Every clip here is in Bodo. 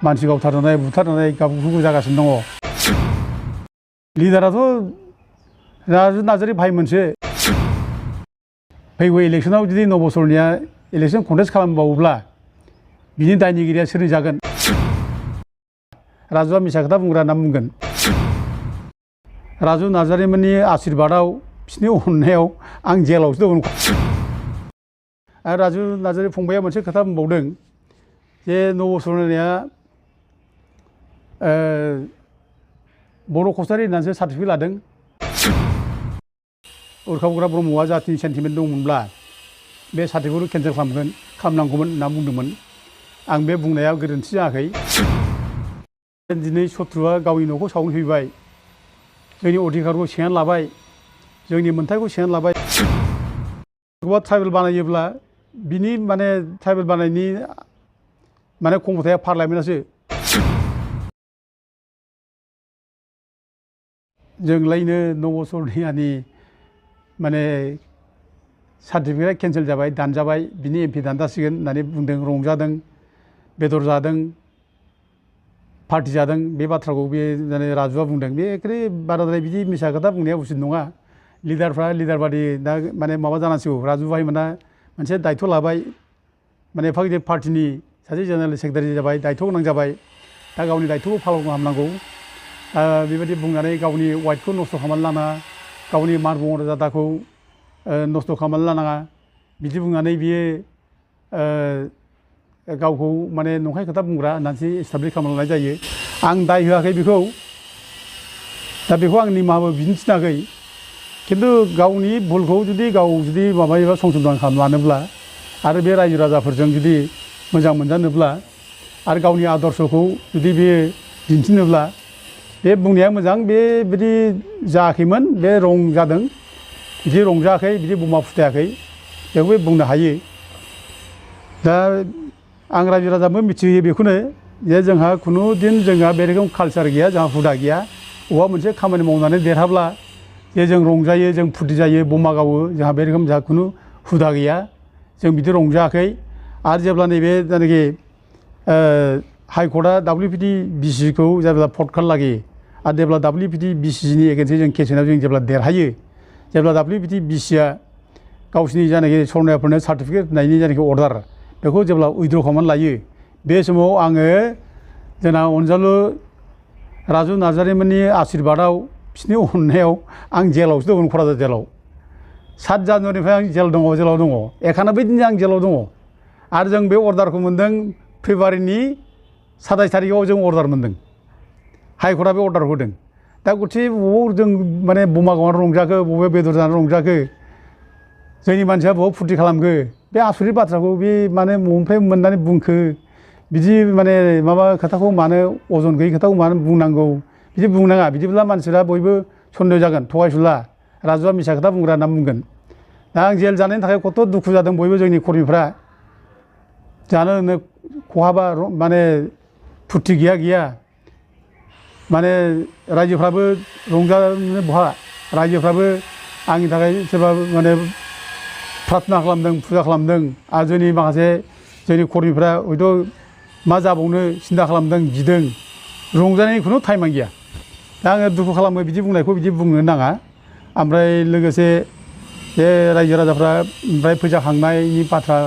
मानसि गावथारनाय बुथारनाय गावखौ जागासिनो दङ। लिडाराथ' राजु नार्जारी भाइ मोनसे फैगौ इलेक्सनाव जुदि नबसरनिया इलेक्सन कन्टेस्ट खालामबावोब्ला बिनि दायनिगिरिया सोर जागोन? राजुआ मिसा खोथा बुंग्रा होनना बुंगोन। राजु नार्जारीमोननि आशीर्बादाव बिसिनि अननायाव आं जेलावसो दङ। आरो राजु नार्जारी फंबाया मोनसे खोथा बुंबावदों जे नबसरनिया बर' कसारी होननानैसो सार्टिफिकेट लादों। उरखाव गोरा ब्रह्मआ जातिनि सेन्टिमेन्ट दंमोनब्ला बे सार्टिफिकेटखौ केन्सेल खालामनांगौमोन होनना बुंदोंमोन। आं बे बुंनाया गोरोन्थि जायाखै। दिनै शत्रुआ गावनि न'खौ सावनो फैबाय, जोंनि अधिकारखौ सेनानै लाबाय, जोंनि मोन्थायखौ सेनानै लाबाय। ट्राइबेल बानायोब्ला बिनि ट्राइबेल बानायनि क्षमताया पार्लामेन्टआसो। जोंलायनो नबसरनियानि सार्टिफिकेटआ केन्सेल जाबाय, दानजाबाय, बिनि एमपि दानजासिगोन होननानै बुंदों, रंजादों, बेदर जादों, पार्टि जादों। बे बाथ्राखौ बे राजुआ बुंदों। बे एखेबारे बाराद्राय बिदि मिसा खोथा बुंनाया उचित नङा। लिडारफ्रा लिडार बादि दा माबा जानांसिगौ। राजु भाइमोना मोनसे दायथ' लाबाय, एफा गिदिर पार्टिनि सासे जेनेरेल सेक्रेटारि जाबाय, दायथ' गोनां जाबाय। दा गावनि दायथ'खौ खालामनांगौ। बेबायदि बुंनानै गावनि वाइटखौ नस्थ' खालामनानै लानाङा, गावनि मान मर्यादाखौ नस्थ' खालामनानै लानाङा। बिदि बुंनानै बियो गावखौ नंखाय खोथा बुंग्रा होननानैसो एस्टाब्लिस खालामना लानाय जायो। आं दाय होआखै बेखौ, दा बेखौ आं निमाहाबो बिनो थिनाखै। खिन्थु गावनि भुलखौ जुदि माबायोबा संसोधन खालामनोब्ला आरो बे रायजो राजाफोरजों जुदि मोजां मोनजानोब्ला आरो गावनि आदर्शखौ जुदि बे दिन्थिनोब्ला बे बुंनाया मोजां। बेबायदि जायाखैमोन, बे रं जादों, बिदि रंजायाखै, बिदि बमा फुथायाखै, बेखौ बुंनो हायो। दा आं रायजो राजाबो मिथिहोयो बेखौनो जे जोंहा खुनु दिन बे रोखोम कालचार गैया, जोंहा हुदा गैया। बबेबा मोनसे खामानि मावनानै देरहाब्ला जे जों रंजायो, जों फुरथि जायो, बमा गावो, जोंहा बे रोखोम खुनु हुदा गैया। जों बिदि रंजायाखै। आरो जेब्ला नैबे जायनाखि हाइकर्टआ WPT BCखौ जेब्ला भट लागि आरो जेब्ला WPT BCनि एगेन्स्टै जों केस होनायाव जों जेब्ला देरहायो, जेब्ला WPT BCआ गावसिनि जायनाखि सरनायाफोरनो सार्टिफिकेट होनायनि जायनाखि अर्डार बेखौ जेब्ला उइद्र' खालामनानै लायो, बे समाव आङो जोंना अनजालु राजु नार्जारीमोननि आशीर्बादाव बिसिनि अननायाव आं जेलावसो दङ, क'क्राझार जेलाव। 7 जानुवारिनिफ्राय आं जेलाव दङ। 91 दिननि आं जेलाव दङ। आरो जों बे अर्डारखौ मोन्दों फेब्रुवारिनि 27 थारिखआव जों अर्डार मोन्दों। हाइकर्टआ बे अर्डार होदों। दा गथे बबाव जों बमा गावनानै रंजाखो, बबे बेदर जानानै रंजाखो, जोंनि मानसिया बबाव फुरथि खालामखो? बे आसरित बाथ्राखौ बे बबेनिफ्राय मोननानै बुंखो? बिदि माबा खोथाखौ मानो, अजन गैयै खोथाखौ मानो बुंनांगौ? बिदि बुंनाङा। बिदिब्ला मानसिफ्रा बयबो सन्देह जागोन, थगायसुला, राजुआ मिसा खोथा बुंग्रा होनना बुंगोन। दा आं जेल जानायनि थाखाय खथ' दुखु जादों बयबो जोंनि कर्मिफ्रा। जानो लोंनो खहाबा, फुरथि गैया। रायजोफ्राबो रंजानो बहा, रायजोफ्राबो आंनि थाखाय सोरबा प्रार्थना खालामदों, फुजा खालामदों। आरो जोंनि माखासे जोंनि कर्मिफ्रा हयथ' मा जाबावनो सिन्था खालामदों, गिदों। रंजानायनि खुनु टाइमानो गैया। दा आङो दुखु खालामो बिदि बुंनायखौ बिदि बुंनो नाङा। ओमफ्राय लोगोसे बे रायजो राजाफ्रा ओमफ्राय फैसा खांनायनि बाथ्रा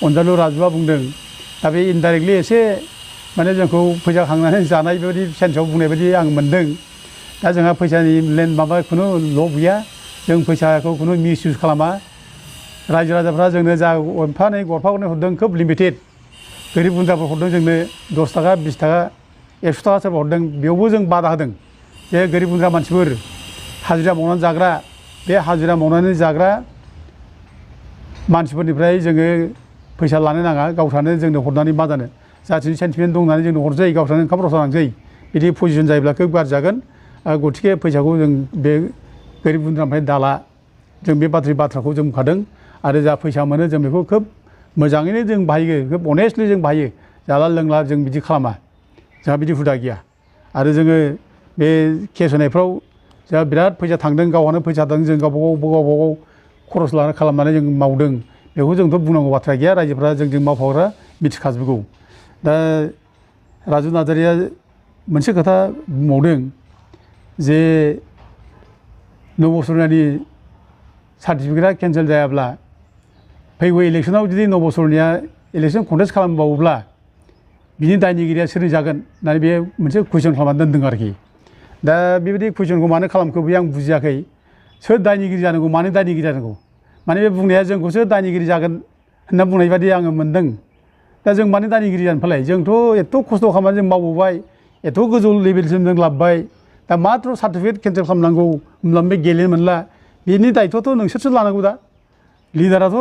अनजालु राजुआ बुंदों। दा बे इनडाइरेक्टलि एसे जोंखौ फैसा खांनानै जानाय बेबायदि सेन्सआव बुंनाय बायदि आं मोन्दों। दा जोंहा फैसानि खुनु लब गैया। जों फैसाखौ खुनु मिस इउज खालामा। रायजो राजाफ्रा जोंनो जा गरफा गरनै हरदों खोब लिमिटेड। गोरिब गुन्द्राफोर हरदों जोंनो 10 थाखा, 20 थाखा, 100 थाखा सोरबा हरदों। बेयावबो जों बादा होदों जे गोरिब गुन्द्रा मानसिफोर, हाजिरा मावनानै जाग्रा, बे हाजिरा मावनानै जाग्रा मानसिफोरनिफ्राय जोङो फैसा लानो नाङा। गावस्रानो जोंनो हरनानै मा जानो? जाथिनि सेन्टिमेन्ट दं होननानै जोंनो हरसै, गावस्रानो ओंखाम रसा लांसै। बिदि पजिसन जायोब्ला खोब गाज्रि जागोन। गथिखे फैसाखौ जों बे गोरिब गुन्द्रानिफ्राय दाला। जों बे बाथ्राखौ जों बुंखादों। आरो जा फैसा मोनो जों बेखौ खोब मोजाङैनो जों बाहायो, खोब अनेस्टलि जों बाहायो। जाला लोंला जों बिदि खालामा। जोंहा बिदि हुदा गैया। आरो जोङो बे केस होनायफ्राव जोंहा बिराद फैसा थांदों, गावहानो फैसा दं, जों गावबागाव खरस खालामनानै जों मावदों। बेखौ जोंथ' बुंनांगौ बाथ्रा गैया। रायजोफ्रा जोंजों मावफाग्रा मिथिखाजोबगौ। दा राजु नार्जारिया मोनसे खोथा बुंबावदों जे नबसरनानि सार्टिफिकेटआ केन्सेल जायाब्ला फैगौ इलेक्सनाव जुदि नबसरनिया इलेक्सन कन्टेस्ट खालामबावोब्ला बिनि दायनिगिरिया सोर जागोन होननानै बे मोनसे कुइसन खालामनानै दोनदों आरोखि दा बेबायदि कुइसनखौ मानो खालामखो बे आं बुजियाखै सोर दायनिगिरि जानांगौ मानो दायनिगिरि जानांगौ माने बे बुंनाया जोंखौसो दायनिगिरि जागोन होनना बुंनाय बादि आङो मोनदों दा जों मानो दायनिगिरि जानो फालाय जोंथ' एथ' खस्थ' खालामनानै जों मावबोबाय एथ' गोजौ लेभेलसिम जों लाबोबाय दा माथ्र सार्टिफिकेट केन्सेल खालामनांगौ होमब्ला बे गेलेनो मोनला बेनि दायथ'थ' नोंसोरसो लानांगौ दा लिडाराथ'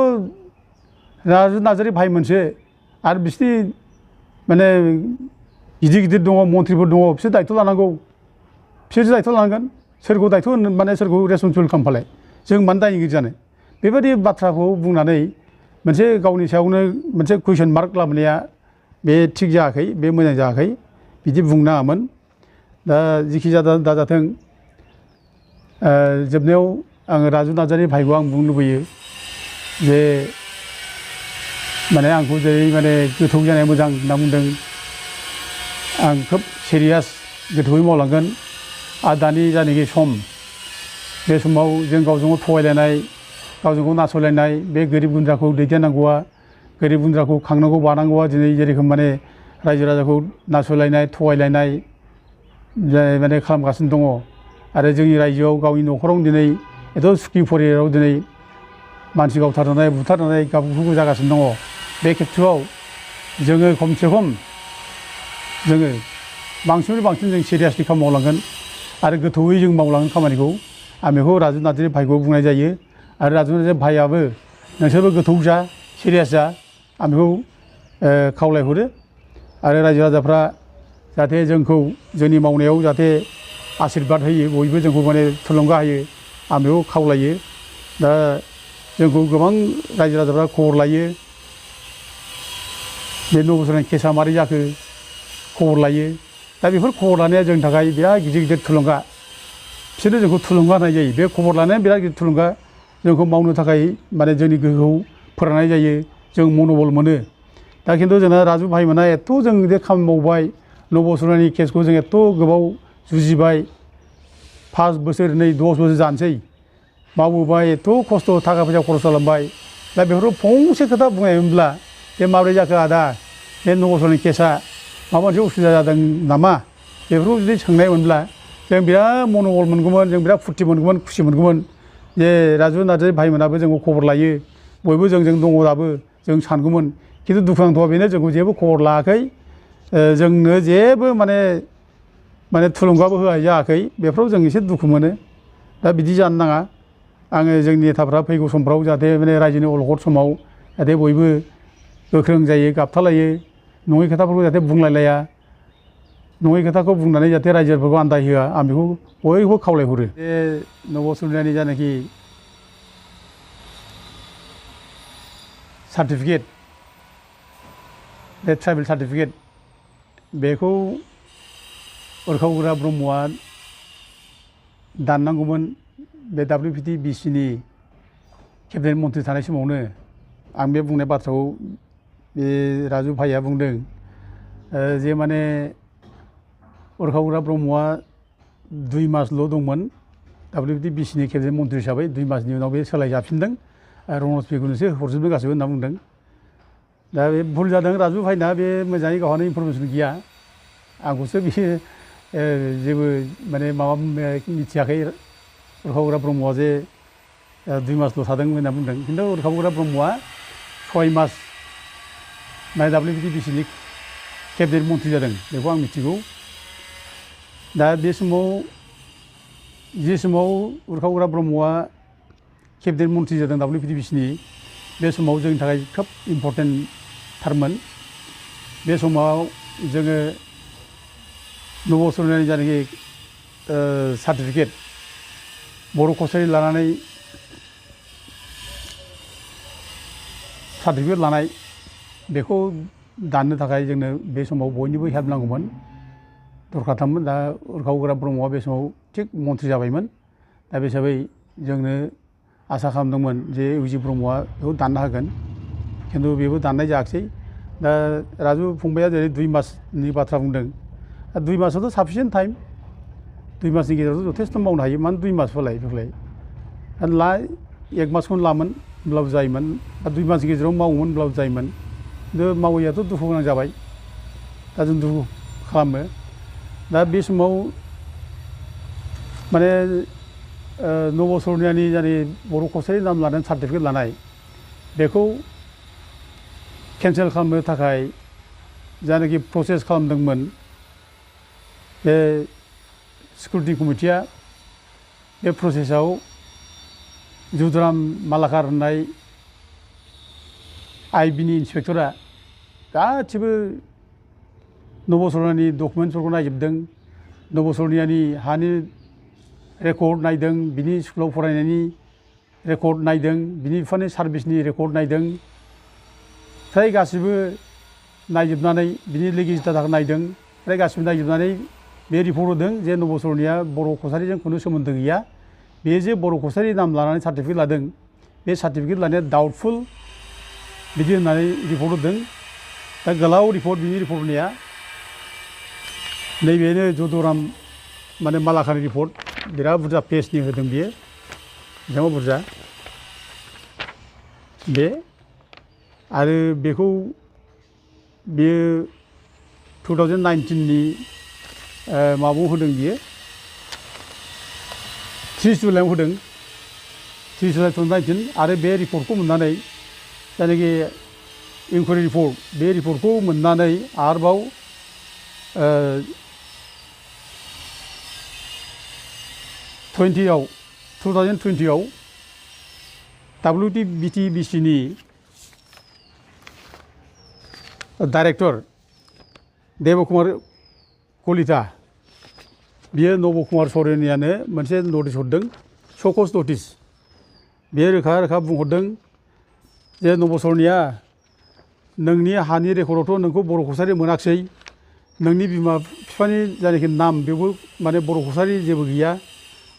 राजु नार्जारि भाइ मोनसे आरो बिसोरनि माने गिदिर गिदिर दङ मन्थ्रिफोर दङ बिसोर दायथ' लानांगौ बिसोरसो दायथ' लानांगोन सोरखौ दायथ' माने सोरखौ रेसपन्सिबोल खालामफालाय जों मानो दायनिगिरि जानो बेबायदि बाथ्राखौ बुंनानै मोनसे गावनि सायावनो मोनसे कुइसन मार्क लाबोनाया बे थिग जायाखै बे मोजां जायाखै बिदि बुंनाङामोन दा जिखि दाजाथों जोबनायाव आङो राजु नार्जारि भाइखौ आं बुंनो लुबैयो जे माने आंखौ जेरै माने गोथौ जानाया मोजां होनना बुंदों आं खोब सिरियास गोथौयै मावलांगोन आरो दानि जानाखि सम बे समाव जों गावजों गाव थगायलायनाय गावजों गाव नासयलायनाय बे गोरिब गुन्द्राखौ दैदेननांगौआ गोरिब गुन्द्राखौ खांनांगौ बानांगौआ दिनै जेरोखोम माने रायजो राजाखौ नासयलायनाय थगायलायनाय माने खालामगासिनो दङ आरो जोंनि रायजोआव गावनि न'खरावनो दिनै एथ' सुखि परियाराव दिनै मानसि गावथारनाय बुथारनाय गावखौ जागासिनो दङ बे खेथ्रआव जोङो खमसे खम जोङो बांसिननिफ्राय बांसिन जों सिरियासलि खामानि मावलांगोन आरो गोथौयै जों मावलांगोन खामानिखौ आं बेखौ राजु नार्जारि भाइखौ बुंनाय जायो आरो राजु नार्जारि भाइआबो नोंसोरबो गोथौ जा सिरियास जा आं बेखौ खावलायहरो आरो रायजो राजाफ्रा जाहाथे जोंखौ जोंनि मावनायाव जाहाथे आशिर्बाद होयो बयबो जोंखौ माने थुलुंगा होयो आं बेखौ खावलायो दा जोंखौ गोबां रायजो राजाफ्रा खबर लायो बे नबसरनि केसा मारै जाखो खबर लायो दा बेफोर खबर लानाया जोंनि थाखाय बिराद गिदिर गिदिर थुलुंगा बिसोरनो जोंखौ थुलुंगा होनाय जायो बे खबर लानाया बिराद गिदिर थुलुंगा जोंखौ मावनो थाखाय माने जोंनि गोहोखौ फोराननाय जायो जों मनबल मोनो दा खिन्थु जोंना राजु भाइमोना एथ' जों बे खामानि मावबाय नबसरनि केसखौ जों एथ' गोबाव जुजिबाय 5 बोसोर नै 10 बोसोर जानोसै मावबोबाय एथ' खस्थ' थाखा फैसा खरस खालामबाय दा बेफोराव फंसे खोथा बुंनायमोनब्ला बे माब्रै जाखो आदा बे नबसरनि केसा माबा मोनसे उसुबिदा जादों नामा बेफोरखौ जुदि सोंनायमोनब्ला जों बिराद मनबल मोनगौमोन जों बिराद फुर्ति मोनगौमोन खुसि मोनगौमोन जे राजु नार्जारि भाइमोनाबो जोंखौ खबर लायो बयबो जोंजों दङ दाबो जों सानगौमोन खिन्थु दुखुनांथावा बेनो जोंखौ जेबो खबर लायाखै जोंनो जेबो माने थुलुंगाबो होनाय जायाखै बेफोराव जों एसे दुखु मोनो दा बिदि जानो नाङा आङो जोंनि नेताफ्रा फैगौ समफ्राव जाहाथे माने रायजोनि अलखद समाव जाहाथे बयबो गोख्रों जायो गाबथालायो नङै खोथाफोरखौ जाहाथे बुंलायलाया नङै खोथाखौ बुंनानै जाहाथे रायजोफोरखौ आन्दायहोआ आं बेखौ बयबो खावलायहरो बे नबसरनानि जानाखि सार्टिफिकेट बे ट्राइबेल सार्टिफिकेट बेखौ उरखावग्रा ब्रह्मआ दाननांगौमोन बे WPTBCनि केबिनेट मन्थ्रि थानाय समावनो आं बे बुंनाय बाथ्राखौ बे राजु भाइआ बुंदों जे माने उरखावग्रा ब्रह्मआ 2 मासल' दंमोन WPTBCनि केबिनेट मन्थ्रि हिसाबै 2 मासनि उनाव बे सोलायजाफिनदों रनज पेगुनोसो हरजोबदों गासैबो होनना बुंदों दा बे भुल जादों राजु भाइना बे मोजाङै गावहानो इनफरमेसन गैया आंखौसो बियो जेबो माने माबा मिथियाखै उरखावग्रा ब्रह्मआ जे 2 मासल' थादों होनना बुंदों खिन्थु उरखावग्रा ब्रह्मआ 6 मास माने WPTBCनि केबिनेट मन्थ्रि जादों बेखौ आं मिथिगौ दा बे समाव जे समाव उरखावग्रा ब्रह्मआ केबिनेट मन्थ्रि जादों WPTBCनि बे समाव जोंनि थाखाय खोब इम्पर्टेन्ट थारमोन बे समाव जोङो नबसरनानि जानाखि सार्टिफिकेट बर' कसारि लानानै सार्टिफिकेट लानाय बेखौ दाननो थाखाय जोंनो बे समाव बयनिबो हेल्प नांगौमोन दरखारथारमोन दा उरखावग्रा ब्रह्मआ बे समाव थिग मन्थ्रि जाबायमोन दा बे हिसाबै जोंनो आसा खालामदोंमोन जे इउजि ब्रह्मआ बेखौ दाननो हागोन खिन्थु बेबो दाननाय जायाखिसै दा राजु फंबाया जेरै 2 मासनि बाथ्रा बुंदों 2 मासाथ' साफिसियेन्ट टाइम 2 मासनि गेजेरावथ' जथेस्थ' मावनो हायो मानो 2 मास फोलाय बेफोरलाय ला 1 मासखौनो लामोन होनब्लाबो जायोमोन 2 मासनि गेजेराव मावोमोन होनब्लाबो जायोमोन खिन्थु मावैयाथ' दुखु गोनां जाबाय दा जों दुखु खालामो दा बे समाव माने नब'सरनियानि जानि बर' कसारि नाम लानानै सार्टिफिकेट लानाय बेखौ केन्सेल खालामनो थाखाय जानाखि प्रसेस खालामदोंमोन बे सिकिउरिटि कमिटिया बे प्रसेसआव जुदराम मालाकार होननाय आइबिनि इन्सपेक्टरा गासिबो नब'सरनियानि डकुमेन्टसफोरखौ नायजोबदों नब'सरनियानि हानि रेकर्ड नायदों बिनि स्कुलाव फरायनायनि रेकर्ड नायदों बिनि बिफानि सार्भिसनि रेकर्ड नायदों फ्राय गासिबो नायजोबनानै बिनि लिगेज डाटाखौ नायदों फ्राय गासिबो नायजोबनानै बे रिपर्ट होदों जे नब'सरनिया बर' कसारिजों खुनु सोमोन्दो गैया बे जे बर' कसारि नाम लानानै सार्टिफिकेट लादों बे सार्टिफिकेट लानाया डाउटफुल बिदि होननानै रिपर्ट होदों दा गोलाव रिपर्ट बिनि रिपर्ट होनाया नैबेनो जदुराम माने मालाकारनि रिपर्ट बिराद बुरजा पेजनि होदों बियो बेसेबां बुरजा बे आरो बेखौ बियो 2019नि माबायाव होदों बियो 30 जुलाइआव होदों 30 जुलाइ 2019 आरो बे रिपर्टखौ मोननानै जायनाखि इनकुवारि रिपर्ट बे रिपर्टखौ मोननानै आरोबाव 2020आव WTBTBCनि डाइरेक्टर देबकुमार कलिता बियो नबकुमार सरेनियानो मोनसे नटिस हरदों श'कज नटिस बियो रोखा रोखा बुंहरदों जे नबसरनिया नोंनि हानि रेकर्डआवथ' नोंखौ बर' कसारि मोनाखिसै नोंनि बिमा बिफानि जायनाखि नाम बेवबो माने बर' कसारि जेबो गैया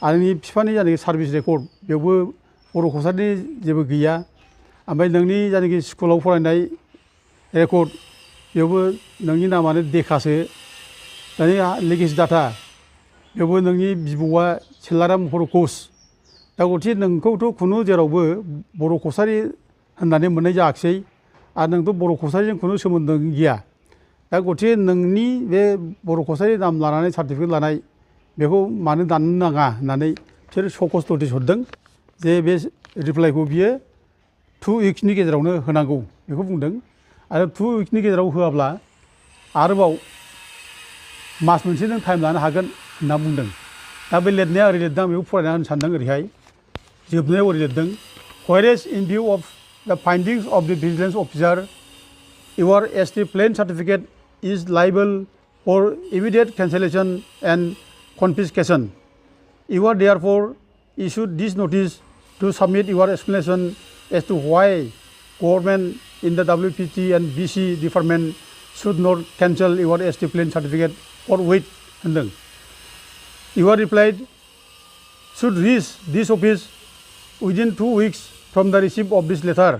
आरो नोंनि बिफानि जायनाखि सार्भिस रेकर्ड बेवबो बर' कसारिनि जेबो गैया ओमफ्राय नोंनि जायनाखि स्कुलाव फरायनाय रेकर्ड बेवबो नोंनि नामानो देखासो दानि लिगेज डाटा बेवबो नोंनि बिबौआ सेलाराम बर' घोष दा गथिखे नोंखौथ' खुनु जेरावबो बर' कसारि होननानै मोननाय जायाखिसै आरो नोंथ' बर' कसारिजों खुनु सोमोन्दो गैया दा गथिखे नोंनि बे बर' कसारि नाम लानानै सार्टिफिकेट लानाय बेखौ मानो दाननो नाङा होननानै बिसोर श'कज नटिस हरदों जे बे रिप्लाइखौ बियो 2 उइक्सनि गेजेरावनो होनांगौ बेखौ बुंदों आरो 2 उइक्सनि गेजेराव होआब्ला आरोबाव मास मोनसे नों टाइम लानो हागोन होनना बुंदों दा बे लिरनाया ओरै लिरदों आं बेखौ फरायना होनो सानदों ओरैहाय जोबनायाव ओरै लिरदों व्हेरेज इन view of the findings of the vigilance officer your ST plain certificate is liable for immediate cancellation and confiscation. You are therefore issued this notice to submit your explanation as to why government in the WPT and BC department should not cancel your ST plain certificate or wait. You are replied should reach this office within 2 weeks from the receipt of this letter.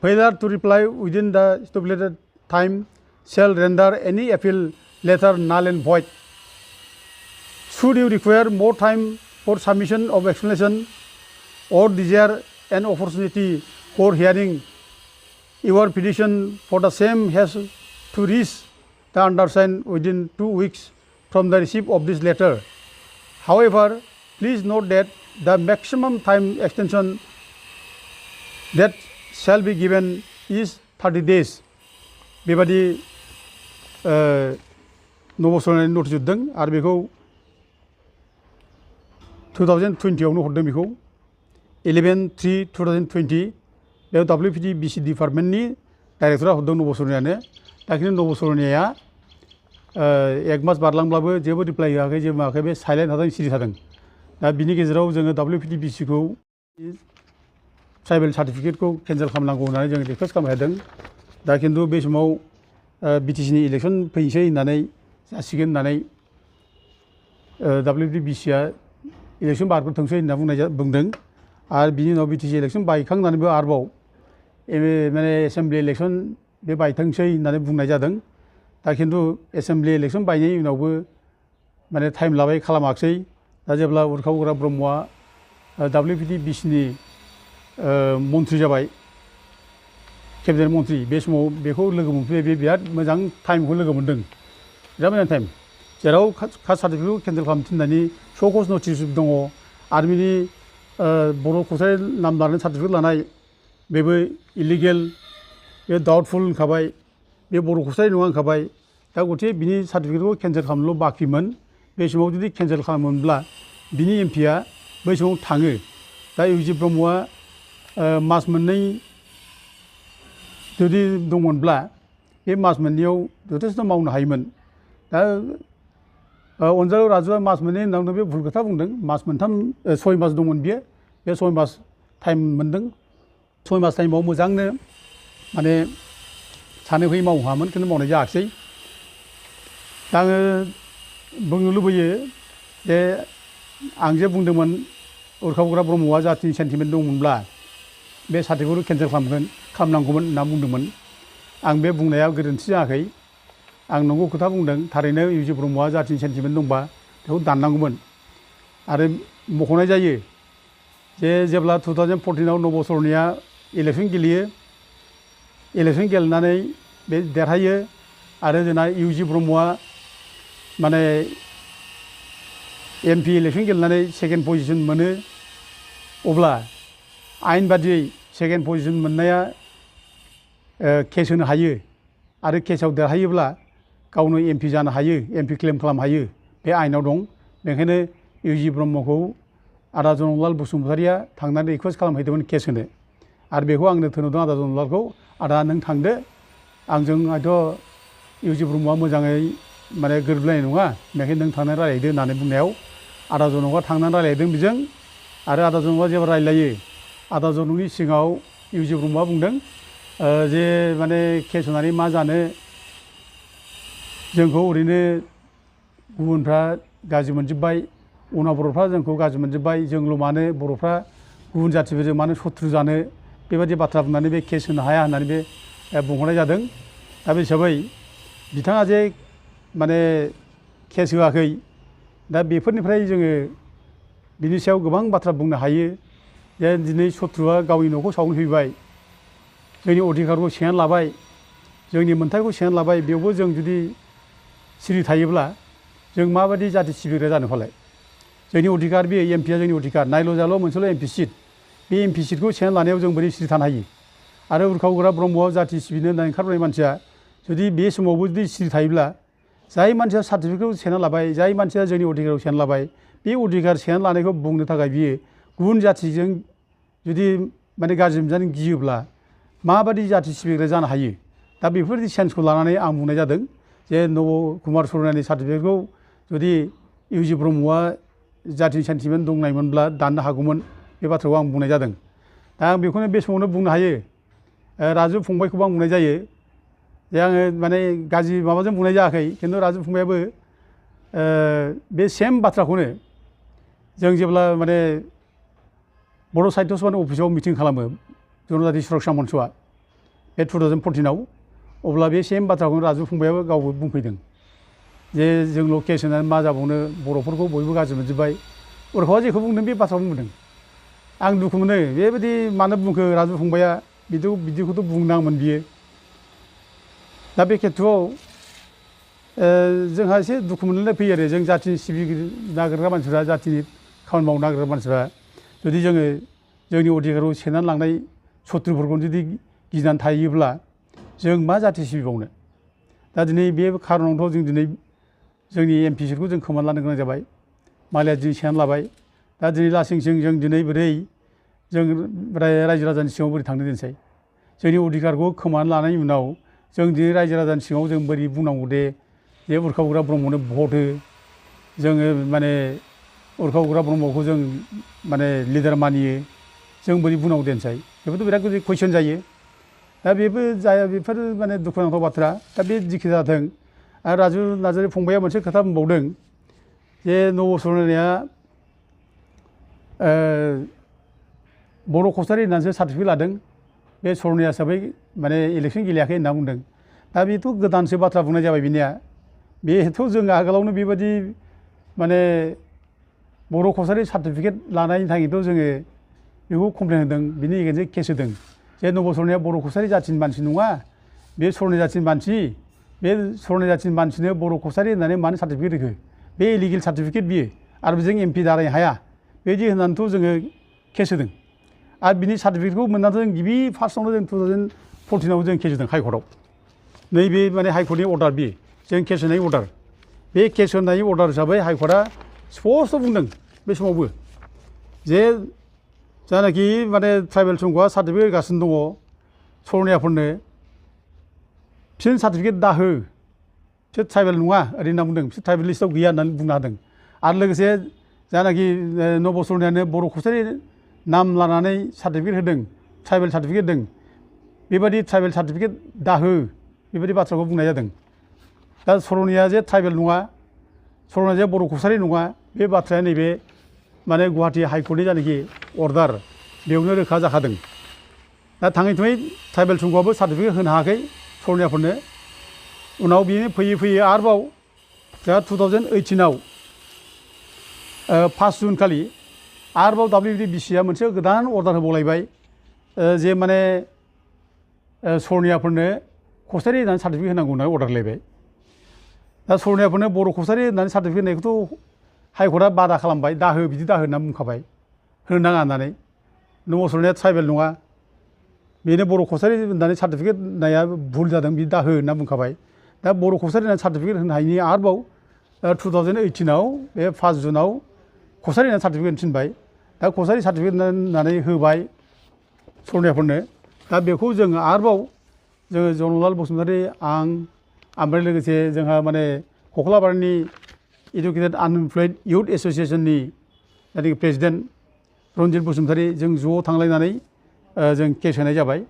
Failure to reply within the stipulated time shall render any appeal letter null and void. Should you require more time for submission of explanation or desire an opportunity for hearing your petition for the same has to reach the undersigned within 2 weeks from the receipt of this letter. However, please note that the maximum time extension that shall be given is 30 days. बेबादि नबसरनानै नटिस होदों आरो बेखौ 2020आवनो हरदों बेखौ 11/3/2020 बेयाव WPT/BC डिपार्टमेन्टनि डाइरेक्टरा हरदों नबसरनियानो दा खिन्थु नबसरनिया 1 मास बारलांब्लाबो जेबो रिप्लाइ होआखै जेबो मायाखै बे साइलेन्ट थादों सिरि थादों दा बिनि गेजेराव जोङो WPT/BCखौ ट्राइबेल सार्टिफिकेटखौ केन्सेल खालामनांगौ होननानै जों रिकुवेस्ट खालामबाय थादों दा खिन्थु बे समाव BTCनि इलेक्सन फैनोसै होननानै जासिगोन होननानै WPT/BCआ इलेक्सन बारग'थोंसै होनना बुंदों आरो बिनि उनाव BTC इलेक्सन बायखांनानैबो आरोबाव माने एसेम्बलि इलेक्सन बे बायथोंसै होननानै बुंनाय जादों दा खिन्थु एसेमब्लि इलेक्सन बायनायनि उनावबो माने टाइम लाबाय खालामाखिसै दा जेब्ला उरखाव गोरा ब्रह्मआ WPTBCनि मन्थ्रि जाबाय केबिनेट मन्थ्रि बे समाव बेखौ लोगो मोनफैबाय बे बिराद मोजां टाइमखौ लोगो मोन्दों बिराद मोजां टाइम जेराव कास्ट सार्टिफिकेटखौ केन्सेल खालामनो थिननायनि श'कज नटिस दङ आर्मिनि बर' कसारि नाम लानानै सार्टिफिकेट लानाय बेबो इलिगेल बे डाउटफुल होनखाबाय बे बर' कसारि नङा होनखाबाय दा गथे बिनि सार्टिफिकेटखौ केन्सेल खालामनोल' बाखिमोन बे समाव जुदि केन्सेल खालामोमोनब्ला बिनि एमपिआ बै समाव थाङो दा इउजि ब्रह्मआ मास मोननै जुदि दंमोनब्ला बे मास मोननैयाव जथेस्थ' मावनो हायोमोन दा अनजालु राजुआ मास मोननै होननानै बे भुल खोथा बुंदों मास मोनथाम 6 मास दंमोन बियो बे 6 मास टाइम मोन्दों 6 मास टाइमाव मोजांनो माने सानै हयै मावनो हायामोन खिन्थु मावनाय जायाखिसै दा आङो बुंनो लुबैयो जे आं जे बुंदोंमोन उरखाव गोरा ब्रह्मआ जातिनि सेन्टिमेन्ट दंमोनब्ला बे सार्टिफिकेटखौ केन्सेल खालामनांगौमोन होनना बुंदोंमोन आं बे बुंनाया गोरोन्थि जायाखै आं नंगौ खोथा बुंदों थारैनो इउजि ब्रह्मआ जातिनि सेन्टिमेन्ट दंबा बेखौ दाननांगौमोन आरो मख'नाय जायो जे जेब्ला 2014आव नबसरनिया इलेक्सन गेलेयो इलेक्सन गेलेनानै बे देरहायो आरो जोंना इउजि ब्रह्मआ माने एमपि इलेक्सन गेलेनानै सेकेन्ड पजिसन मोनो अब्ला आयेन बादियै सेकेन्ड पजिसन मोननाया केस होनो हायो आरो केसआव देरहायोब्ला गावनो एमपि जानो हायो एमपि क्लेम खालामनो हायो बे आयेनाव दं बेनिखायनो इउजि ब्रह्मखौ आदा जनरलाल बसुमतारिया थांनानै रिकुवेस्ट खालामहैदोंमोन केस होनो आरो बेखौ आंनो थिनहरदों आदा जनरलालखौ आदा नों थांदो आंजों हयथ' इउजि ब्रह्मआ मोजाङै माने गोरोबलायनाय नङा बेनिखायनो नों थांनानै रायलायदो होननानै बुंनायाव आदा जनरला थांनानै रायलायदों बेजों आरो आदा जनरला जेब्ला रायलायो आदा जनरलनि सिगाङाव इउजि ब्रह्मआ बुंदों जे माने केस होनानै मा जानो जोंखौ ओरैनो गुबुनफ्रा गाज्रि मोनजोब्बाय उनाव बर'फ्रा जोंखौ गाज्रि मोनजोब्बाय जोंल' मानो बर'फ्रा गुबुन जाथिफोरजों मानो सथ्रु जानो बेबायदि बाथ्रा बुंनानै बे केस होनो हाया होननानै बे बुंहरनाय जादों दा बे हिसाबै बिथाङा जे माने केस होआखै दा बेफोरनिफ्राय जोङो बिनि सायाव गोबां बाथ्रा बुंनो हायो जे दिनै सथ्रुआ गावनि न'खौ सावनो फैबाय जोंनि अधिकारखौ सेनानै लाबाय जोंनि मोन्थायखौ सेनानै लाबाय बेयावबो जों जुदि सिरि थायोब्ला जों माबायदि जाथि सिबिग्रा जानो फालाय जोंनि अधिकार बे एमपिआ जोंनि अधिकार नायल' जाल' मोनसेल' एमपि सिट बे एमपि सिटखौ सेनानै लानायाव जों बोरै सिरि थानो हायो आरो उरखाव गोरा ब्रह्मआ जाथि सिबिनो होननानै ओंखारबोनाय मानसिया जुदि बे समावबो जुदि सिरि थायोब्ला जाय मानसिया सार्टिफिकेटखौ सेनानै लाबाय जाय मानसिया जोंनि अधिकारखौ सेनानै लाबाय बे अधिकार सेनानै लानायखौ बुंनो थाखाय बियो गुबुन जाथिजों जुदि माने गाज्रि मोनजानो गियोब्ला माबायदि जाथि सिबिग्रा जानो हायो दा बेफोरबायदि सेन्सखौ लानानै आं बुंनाय जादों जे नब कुमार सरनानि सार्टिफिकेटखौ जुदि इउजि ब्रह्मआ जातिनि सेन्टिमेन्ट दंनायमोनब्ला दाननो हागौमोन बे बाथ्राखौ आं बुंनाय जादों दा आं बेखौनो बे समावनो बुंनो हायो राजु फंबायखौबो आं बुंनाय जायो जे आङो माने गाज्रि माबाजों बुंनाय जायाखै खिन्थु राजु फंबायाबो बे सेम बाथ्राखौनो जों जेब्ला माने बर' साहित्य सभानि अफिसाव मिटिं खालामो जनजाति सुरक्षा मन्चआ बे 2014आव अब्ला बे सेम बाथ्राखौनो राजु फंबायाबो गावबो बुंफैदों जे जोंल' केस होनानै मा जाबावनो बर'फोरखौ बयबो गाज्रि मोनजोब्बाय उरखावा जेखौ बुंदों बे बाथ्राखौ बुंदों आं दुखु मोनो बेबायदि मानो बुंखो राजु फंबाया बिदिखौथ' बुंनाङामोन बियो दा बे खेथ्रआव जोंहा एसे दुखु मोननाय फैयो आरो जों जातिनि सिबिनो नागिरग्रा मानसिफ्रा जातिनि खामानि मावनो नागिरग्रा मानसिफ्रा जुदि जोङो जोंनि अधिकारखौ सेनानै लांनाय सथ्रुफोरखौ जुदि गिनानै थायोब्ला जों मा जाथि सिबिबावनो दा दिनै बे खारनावथ' जों दिनै जोंनि एमपि सिटखौ जों खोमाना लानो गोनां जाबाय मालाया दिनै सेनानै लाबाय दा दिनै लासिंसिं जों दिनै बोरै जों रायजो राजानि सिगाङाव बोरै थांनो दोनसै जोंनि अधिकारखौ खोमानानै लानायनि उनाव जों दिनै रायजो राजानि सिगाङाव जों बोरै बुंनांगौ दे जे उरखाव गोरा ब्रह्मनो भट हो जोङो माने उरखाव गोरा ब्रह्मखौ जों माने लिडार मानियो जों बोरै बुंनांगौ दोनसै बेफोरथ' बिराद गिदिर कुइसन जायो दा बेबो जाया बेफोर माने दुखुनांथाव बाथ्रा दा बे जिखि जाथों आरो राजु नार्जारि फंबाया मोनसे खोथा बुंबावदों जे नबसरनाया बर' कसारि होननानैसो सार्टिफिकेट लादों बे सर'निया हिसाबै माने इलेक्सन गेलेयाखै होनना बुंदों। दा बेथ' गोदानसो बाथ्रा बुंनाय जाबाय बिनिया। बेथ' जों आगोलावनो बेबायदि माने बर' कसारि सार्टिफिकेट लानायनि थाखायथ' जोङो बेखौ कमप्लेन होदों, बिनि एगेन्स्टै केस होदों जे नब' सर'निया बर' कसारि जाथिनि मानसि नङा, बे सर'निया जाथिनि मानसि, बे सर'निया जाथिनि मानसिनो बर' कसारि होननानै मानो सार्टिफिकेट होखो, बे इलिगेल सार्टिफिकेट बियो आरो बेजों एमपि दारायनो हाया बेबायदि होननानैथ' जोङो केस होदों। आरो बिनि सार्टिफिकेटखौ मोननानैथ' जों गिबि फार्स्टआवनो जों 2014आव जों केस होदों हाइकर्टआव। नैबे माने हाइकर्टनि अर्डार बे जों केस होनाय अर्डार, बे केस होनाय अर्डार हिसाबै हाइकर्टआ स्पस्ट' बुंदों बे समावबो जे जानाखि माने ट्राइबेल संघआ सार्टिफिकेट होगासिनो दङ सर'नियाफोरनो, बिसोर सार्टिफिकेट दाहो, बिसोर ट्राइबेल नङा ओरै होनना बुंदों, बिसोर ट्राइबेल लिस्टआव गैया होननानै बुंनो हादों। आरो लोगोसे जानाखि नब' सर'नियानो बर' कसारि नाम लानानै सार्टिफिकेट होदों, ट्राइबेल सार्टिफिकेट होदों, बेबायदि ट्राइबेल सार्टिफिकेट दाहो बेबायदि बाथ्राखौ बुंनाय जादों। दा सर'निया जे ट्राइबेल नङा, सर'निया जे बर' कसारि नङा, बे बाथ्राया नैबे माने गुवाहाटि हाइकर्टनि जानाखि अर्डार बेयावनो रोखा जाखादों। दा थाङै थुङै ट्राइबेल संघआबो सार्टिफिकेट होनो हायाखै सर'नियाफोरनो। उनाव बिनो फैयै फैयै आरोबाव जोंहा 2018आव 5 जुन खालि आरोबाव WBDBCआ मोनसे गोदान अर्डार होबावलायबाय जे माने सर'नियाफोरनो कसारि होननानै सार्टिफिकेट होनांगौ होननानै अर्डार होलायबाय। दा सर'नियाफोरनो बर' कसारि होननानै सार्टिफिकेट होनायखौथ' हाइकर्टआ बादा खालामबाय, दाहो बिदि दाहो होनना बुंखाबाय, होनो नाङा होननानै। नब' सर'निया ट्राइबेल नङा, बेनो बर' कसारि होननानै सार्टिफिकेट होनाया भुल जादों, बिदि दाहो होनना बुंखाबाय। दा बर' कसारि होननानै सार्टिफिकेट होनो हायिनि आरोबाव 2018आव बे 5 जुनाव कसारि होननानै सार्टिफिकेट थिनबाय। दा कसारि सार्टिफिकेट होननानै होबाय सर'नियाफोरनो। दा बेखौ जोङो आरोबाव जोङो जनरलाल बसुमतारी, आं, ओमफ्राय लोगोसे जोंहा माने कख्लाबारिनि इडुकेटेड आनइमप्लयड इउथ एस'सियेसननि जायनाखि प्रेसिडेन्ट रन्जित बसुमतारी, जों ज' थांलायनानै जों केस होनाय जाबाय।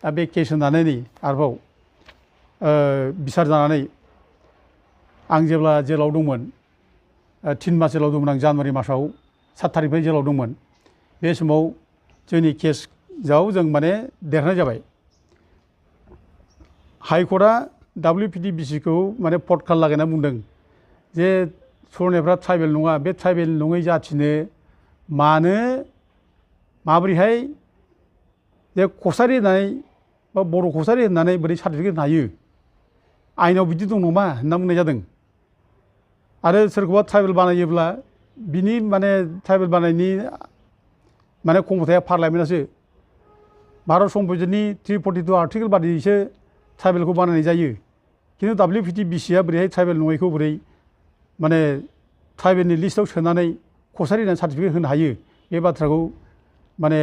दा बे केस होनानै आरोबाव बिसार जानानै आं जेब्ला जेलाव दंमोन, 3 मास जेलाव दंमोन आं, जानुवारि मासाव 7 थारिखनिफ्राय जेलाव दंमोन। बे समाव जोंनि केसआव जों माने देरहानाय जाबाय। हाइकर्टआ WPDBCखौ माने पडकास्ट लागायना बुंदों जे सर'नियाफ्रा ट्राइबेल नङा, बे ट्राइबेल नङै जाथिनो माबोरैहाय जे कसारि होननानै बा बर' कसारि होननानै बोरै सार्टिफिकेट होनो हायो, आइनाव बिदि दं नामा होनना बुंनाय जादों। आरो सोरखौबा ट्राइबेल बानायोब्ला बिनि माने ट्राइबेल बानायनि माने क्षमताया पार्लामेन्टआसो, भारत संबिजितनि 342 आर्टिकेल बादियैसो ट्राइबेलखौ बानायनाय जायो। खिन्थु WPDBCआ बोरैहाय ट्राइबेल नङैखौ बोरै माने ट्राइबेलनि लिस्टआव सोनानै कसारि होननानै सार्टिफिकेट होनो हायो, बे बाथ्राखौ माने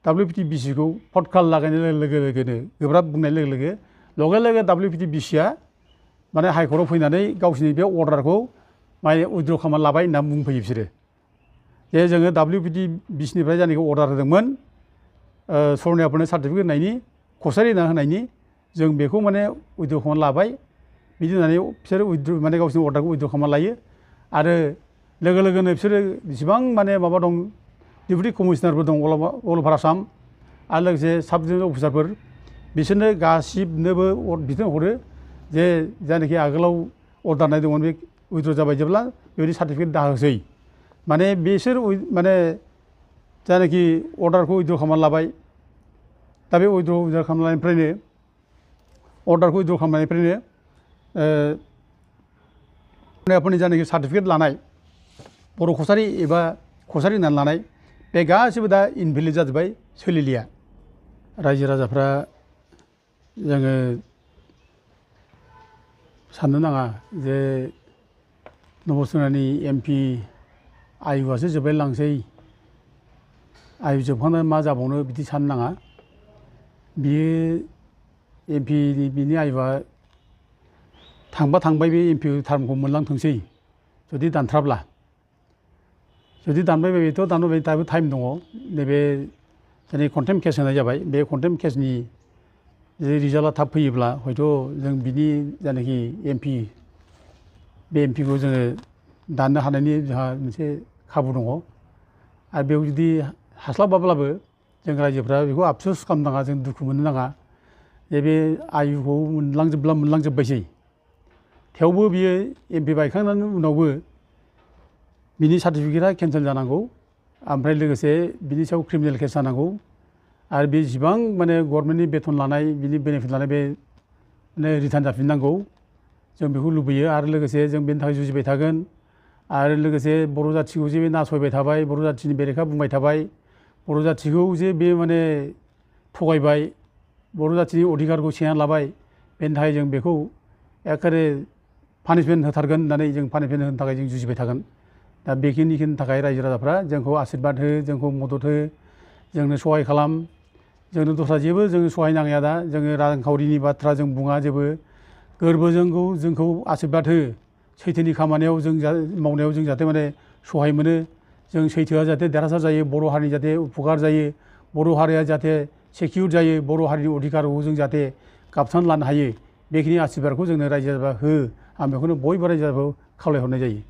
WPDBCखौ पडकास्ट लागायनाय लोगो लोगोनो, गोब्राब बुंनाय लोगो लोगो WPDBCआ माने हाइकर्टआव फैनानै गावसिनि बे अर्डारखौ माने उइथड्र खालामना लाबाय होनना बुंफैयो बिसोरो। जे जोङो WPDBCनिफ्राय जायनाखि अर्डार होदोंमोन सर'नियाफोरनो सार्टिफिकेट होनायनि, कसारि होना होनायनि, जों बेखौ माने उइथड्र खालामना लाबाय। बिदि होननानै बिसोरो माने गावसिनि अर्डारखौ उइथड्र खालामना लायो। आरो लोगो लोगोनो बिसोरो जेसेबां माने माबा दं, डिपुटि कमिसनारफोर दं अल अभार आसाम, आरो लोगोसे साब डिभिजनेल अफिसारफोर, बिसोरनो गासिबनोबो बिथोन हरो जे जायनाखि आगोलाव अर्डार होनाय दंमोन बे उइथड्र जाबाय जेब्ला बेबायदि सार्टिफिकेट दाहोसै। माने बिसोर माने जायनाखि अर्डारखौ उइथड्र खालामना लाबाय, दा बे उइथड्र खालामनायनिफ्रायनो अर्डारखौ उइथड्र खालामनायनिफ्रायनो सर'नियाफोरनि जायनाखि सार्टिफिकेट लानाय, बर' कसारि एबा कसारि होननानै लानाय, बे गासिबो दा इनभेलिड जाजोब्बाय, सोलिलिया। रायजो राजाफ्रा जोङो साननो नाङा जे नब' सर'नियानि MP आयुआसो जोबलायलांसै, आयु जोबखांनानै मा जाबावनो बिदि साननो नाङा। बियो MP बिनि आयुआ थांबा थांबाय, बे MP टार्मखौ मोनलांथोंसै जुदि दानथ्राब्ला। जुदि दानबायबायथ' दानबाय, दाबो टाइम दङ। नैबे दिनै कन्टेम्प्ट केस होनाय जाबाय। बे कन्टेम्प्ट केसनि जे रिजाल्टआ थाब फैयोब्ला हयथ' जों बिनि जायनाखि MP, बे MPखौ जोङो दाननो हानायनि जोंहा मोनसे खाबु दङ। आरो बेयाव जुदि हास्लाबाब्लाबो जों रायजोफ्रा बेखौ आफसोस खालामनाङा जों दुखु मोननो नाङा जे बे आयुखौ मोनलांजोब्बायसै थेवबो बियो एमपि बायखांनायनि उनावबो बिनि सार्टिफिकेटआ केन्सेल जानांगौ ओमफ्राय लोगोसे बिनि सायाव क्रिमिनेल केस जानांगौ आरो बे जिबां माने गभर्नमेन्टनि बेथन लानाय बिनि बेनिफिट लानाय बे माने रिटार्न जाफिननांगौ जों बेखौ लुबैयो आरो लोगोसे जों बेनि थाखाय जुजिबाय थागोन आरो लोगोसे बर' जाथिखौ जे बे नासयबाय थाबाय बर' जाथिनि बेरेखा बुंबाय थाबाय बर' जाथिखौ जे बे माने थगायबाय बर' जाथिनि अधिकारखौ सेना लाबाय बेनि थाखाय जों बेखौ एकेबारे पानिशमेन्ट होथारगोन होननानै जों पानिशमेन्ट होनो थाखाय जों जुजिबाय थागोन दा बेखिनिनि थाखाय रायजो राजाफ्रा जोंखौ आशीर्बाद हो जोंखौ मदद हो जोंनो सहाय खालाम जोंनो दस्रा जेबो जों सहाय नांया दा जोङो रांखावरिनि बाथ्रा जों बुङा जेबो गोरबोजों जोंखौ आशीर्बाद हो सैथोनि खामानियाव जों मावनायाव जों जाहाथे माने सहाय मोनो जों सैथोआ जाहाथे देरहासार जायो बर' हारिनि जाहाथे उपकार जायो बर' हारिया जाहाथे सेकिउर जायो बर' हारिनि अधिकारखौ जों जाहाथे गाबथानानै लानो हायो बेखिनि आशीर्बादखौ जोंनो रायजो राजाफ्रा हो आं बेखौनो बयबो रायजो राजाखौ खावलायहरनाय जायो।